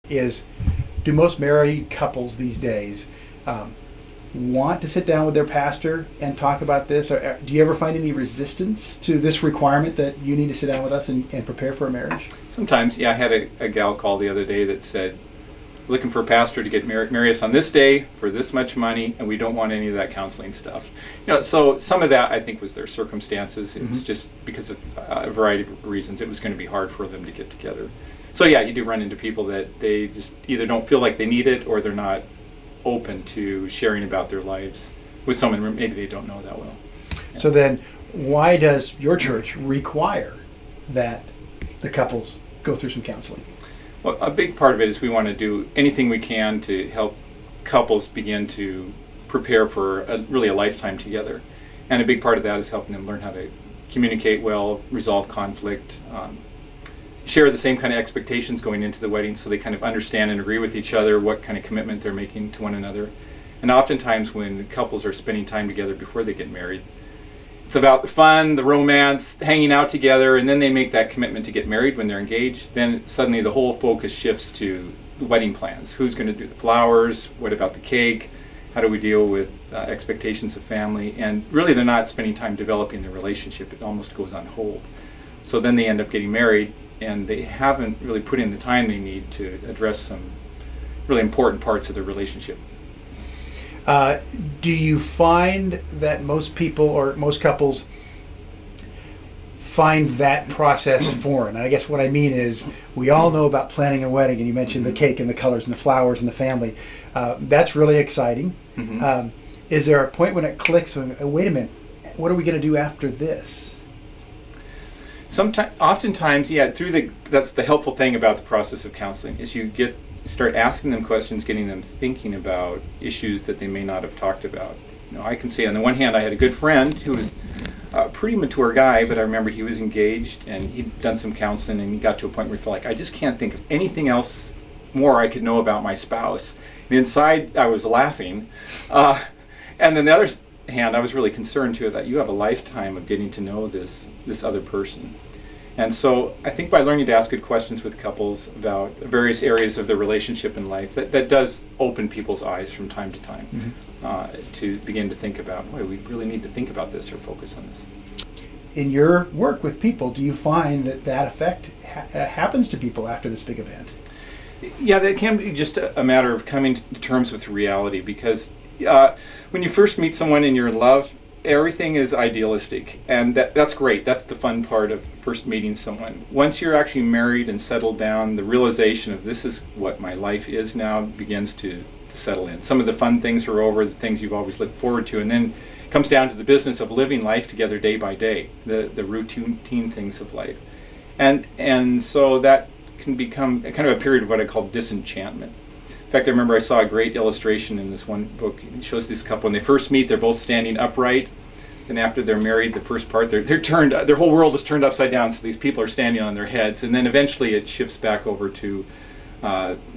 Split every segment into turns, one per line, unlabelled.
is, do most married couples these days want to sit down with their pastor and talk about this? Or do you ever find any resistance to this requirement that you need to sit down with us and prepare for a marriage?
Sometimes, yeah. I had a gal call the other day that said, looking for a pastor to get marry us on this day for this much money, and we don't want any of that counseling stuff. So some of that I think was their circumstances. It was just because of a variety of reasons. It was going to be hard for them to get together. So yeah, you do run into people that they just either don't feel like they need it, or they're not open to sharing about their lives with someone maybe they don't know that well. Yeah.
So then, why does your church require that the couples go through some counseling?
Well, a big part of it is we want to do anything we can to help couples begin to prepare for really a lifetime together. And a big part of that is helping them learn how to communicate well, resolve conflict, share the same kind of expectations going into the wedding, so they kind of understand and agree with each other what kind of commitment they're making to one another. And oftentimes when couples are spending time together before they get married, it's about the fun, the romance, hanging out together, and then they make that commitment to get married when they're engaged. Then suddenly the whole focus shifts to the wedding plans. Who's going to do the flowers? What about the cake? How do we deal with expectations of family? And really they're not spending time developing their relationship. It almost goes on hold. So then they end up getting married, and they haven't really put in the time they need to address some really important parts of their relationship.
Do you find that most people or most couples find that process foreign? And I guess what I mean is, we all know about planning a wedding, and you mentioned the cake and the colors and the flowers and the family. That's really exciting. Is there a point when it clicks, when, wait a minute, what are we going to do after this?
Oftentimes, yeah, that's the helpful thing about the process of counseling, is you start asking them questions, getting them thinking about issues that they may not have talked about. I can say on the one hand, I had a good friend who was a pretty mature guy, but I remember he was engaged and he'd done some counseling, and he got to a point where he felt like, I just can't think of anything else more I could know about my spouse. And inside I was laughing. And on the other hand, I was really concerned too that you have a lifetime of getting to know this other person. And so I think by learning to ask good questions with couples about various areas of their relationship in life, that does open people's eyes from time to time to begin to think about, boy, we really need to think about this or focus on this.
In your work with people, do you find that effect happens to people after this big event?
Yeah, that can be just a matter of coming to terms with reality, because when you first meet someone and you're in love, everything is idealistic, and that's great. That's the fun part of first meeting someone. Once you're actually married and settled down, the realization of this is what my life is now begins to settle in. Some of the fun things are over, the things you've always looked forward to, and then it comes down to the business of living life together day by day, the routine things of life. And so that can become kind of a period of what I call disenchantment. In fact, I remember I saw a great illustration in this one book. It shows this couple when they first meet, they're both standing upright. Then after they're married, the first part, they're turned, their whole world is turned upside down, so these people are standing on their heads. And then eventually it shifts back over to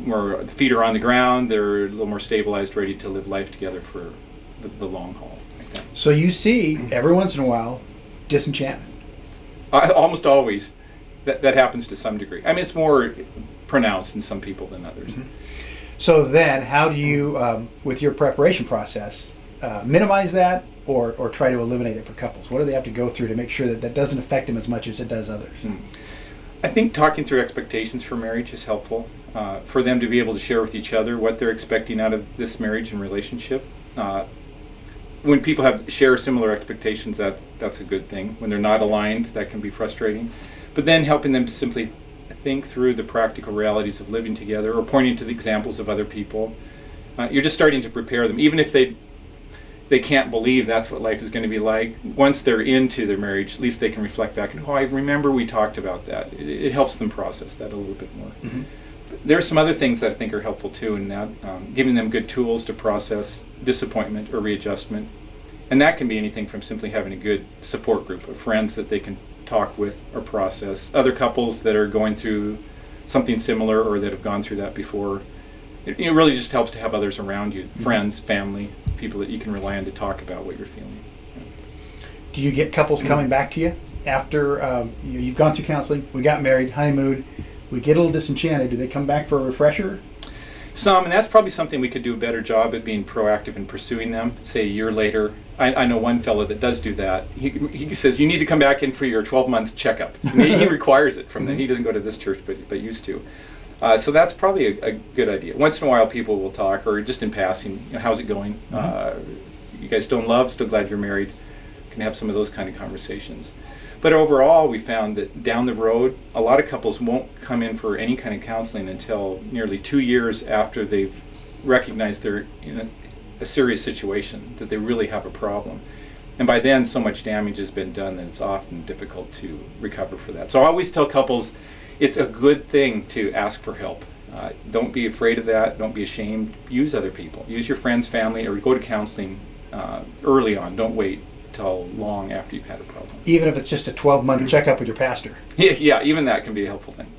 where the feet are on the ground, they're a little more stabilized, ready to live life together for the long haul. Like that.
So you see, every once in a while, disenchantment.
Almost always. That happens to some degree. I mean, it's more pronounced in some people than others.
So then, how do you, with your preparation process, minimize that or try to eliminate it for couples? What do they have to go through to make sure that doesn't affect them as much as it does others?
I think talking through expectations for marriage is helpful, for them to be able to share with each other what they're expecting out of this marriage and relationship. When people share similar expectations, that's a good thing. When they're not aligned, that can be frustrating. But then helping them to simply think through the practical realities of living together, or pointing to the examples of other people. You're just starting to prepare them, even if they can't believe that's what life is going to be like. Once they're into their marriage, at least they can reflect back and, I remember we talked about that. It helps them process that a little bit more. There are some other things that I think are helpful too, in that giving them good tools to process disappointment or readjustment. And that can be anything from simply having a good support group of friends that they can talk with or process, other couples that are going through something similar or that have gone through that before. It really just helps to have others around you, friends, family, people that you can rely on to talk about what you're feeling.
Do you get couples coming back to you after you've gone through counseling, we got married, honeymoon, we get a little disenchanted. Do they come back for a refresher?
Some, and that's probably something we could do a better job at being proactive in pursuing them. Say a year later, I know one fellow that does do that. He says you need to come back in for your 12-month checkup. He requires it from them. He doesn't go to this church, but used to. So that's probably a good idea. Once in a while, people will talk, or just in passing, how's it going? You guys still in love? Still glad you're married? Can have some of those kind of conversations. But overall, we found that down the road, a lot of couples won't come in for any kind of counseling until nearly 2 years after they've recognized they're in a serious situation, that they really have a problem. And by then, so much damage has been done that it's often difficult to recover for that. So I always tell couples, it's a good thing to ask for help. Don't be afraid of that. Don't be ashamed. Use other people. Use your friends, family, or go to counseling early on. Don't wait till long after you've had a problem.
Even if it's just a 12-month checkup with your pastor.
Yeah, even that can be a helpful thing.